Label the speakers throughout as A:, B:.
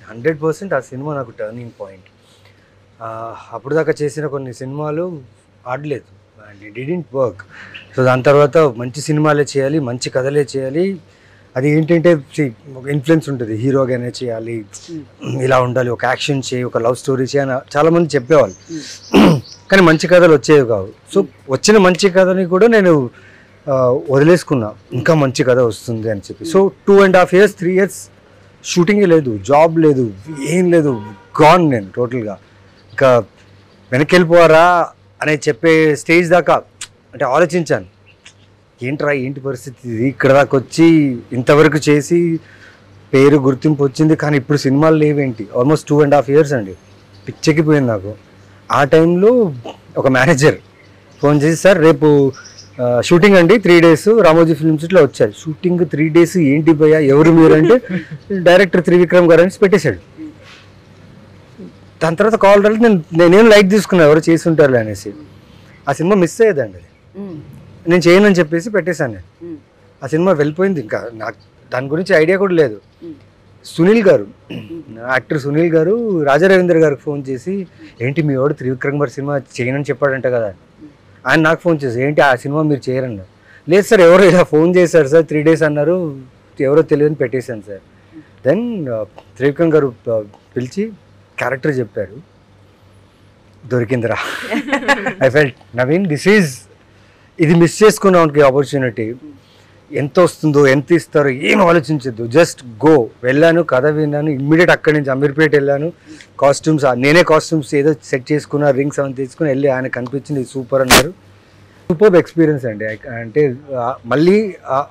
A: 100% ఆ సినిమా నాకు turning point. అప్పుడు దాకా చేసిన కొన్ని సినిమాలు ఆడలేదు and it didn't work. So దాని తర్వాత మంచి సినిమాలే చేయాలి, మంచి కథలే చేయాలి. అది ఏంటంటే ఒక ఇన్ఫ్లుయెన్స్ ఉంటుంది, హీరోగానే చేయాలి, ఇలా ఉండాలి, ఒక యాక్షన్ చేయి, ఒక లవ్ స్టోరీ చేయి అని చాలామంది చెప్పేవాళ్ళు. కానీ మంచి కథలు వచ్చేవి కావు. సో వచ్చిన మంచి కథని కూడా నేను వదిలేసుకున్నా, ఇంకా మంచి కథ వస్తుంది అని చెప్పి. సో 2.5 years 3 years షూటింగే లేదు, జాబ్ లేదు, ఏం లేదు, గాన్ నేను టోటల్గా. ఇంకా వెనక్కి వెళ్ళిపోవారా అనే చెప్పే స్టేజ్ దాకా అంటే ఆలోచించాను, ఏంట్రా ఏంటి పరిస్థితి ఇది, ఇక్కడ దాకా వచ్చి ఇంతవరకు చేసి పేరు గుర్తింపు వచ్చింది, కానీ ఇప్పుడు సినిమాలు లేవేంటి. ఆల్మోస్ట్ 2.5 years అండి, పిచ్చెక్కిపోయింది నాకు. ఆ టైంలో ఒక మేనేజర్ ఫోన్ చేసి, సార్ రేపు షూటింగ్ అండి 3 days రామోజీ ఫిల్మ్ సిటీలో వచ్చారు. షూటింగ్ 3 days ఏంటి భయ్యా, ఎవరు మీరు అంటే డైరెక్టర్ త్రివిక్రమ్ గారు అని పెట్టేశాడు. దాని తర్వాత కాల్ రాలేదు, నేనేం లైట్ తీసుకున్నాను, ఎవరు చేసి ఉంటారు అనేసి. ఆ సినిమా మిస్ అయ్యేదండి, అది నేను చేయనని చెప్పేసి పెట్టేశాను నేను. ఆ సినిమా వెళ్ళిపోయింది, ఇంకా నాకు దాని గురించి ఐడియా కూడా లేదు. సునీల్ గారు, యాక్టర్ సునీల్ గారు రాజా రవీంద్ర గారికి ఫోన్ చేసి, ఏంటి మీ వాడు త్రివిక్రమ్ గారు సినిమా చేయనని చెప్పాడంట కదా. ఆయన నాకు ఫోన్ చేసి, ఏంటి ఆ సినిమా మీరు చేయరన్నారు. లేదు సార్, ఎవరో ఇలా ఫోన్ చేశారు సార్, 3 days అన్నారు, ఎవరో తెలియని పెట్టేశాను సార్. దెన్ త్రివిక్రమ్ గారు పిలిచి క్యారెక్టర్ చెప్పారు, దొరికిందిరా. ఐ ఫెల్ట్ నవీన్ ఇది మిస్ చేసుకున్నానికి ఆపర్చునిటీ. ఎంత వస్తుందో, ఎంత ఇస్తారో ఏం ఆలోచించద్దు, జస్ట్ గో. వెళ్ళాను, కథ విన్నాను, ఇమ్మీడియట్ అక్కడి నుంచి అమీర్పేట వెళ్ళాను. కాస్ట్యూమ్స్ నేనే కాస్ట్యూమ్స్ ఏదో సెట్ చేసుకున్నా, రింగ్స్ అవన్నీ తీసుకుని వెళ్ళి ఆయన కనిపించింది సూపర్ అన్నారు. సూపర్ ఎక్స్పీరియన్స్ అండి. అంటే మళ్ళీ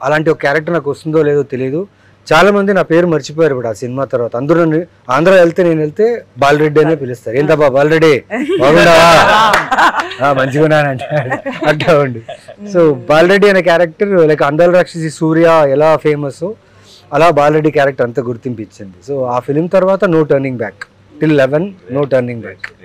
A: అలాంటి ఒక క్యారెక్టర్ నాకు వస్తుందో లేదో తెలియదు. చాలామంది నా పేరు మర్చిపోయారు ఇప్పుడు ఆ సినిమా తర్వాత. అందరూ ఆంధ్ర వెళ్తే బాలరెడ్డి అనే పిలుస్తారు. ఏంటబ్బా బాలరెడ్డి, బాగుండవా, మంచిగా ఉన్నానంటే అట్లా ఉండి. సో బాలరెడ్డి అనే క్యారెక్టర్ లైక్ అందాల రాక్షసి సూర్య ఎలా ఫేమస్, అలా బాలరెడ్డి క్యారెక్టర్ అంతా గుర్తింపు ఇచ్చింది. సో ఆ ఫిలిం తర్వాత no turning back, till 11 no turning back.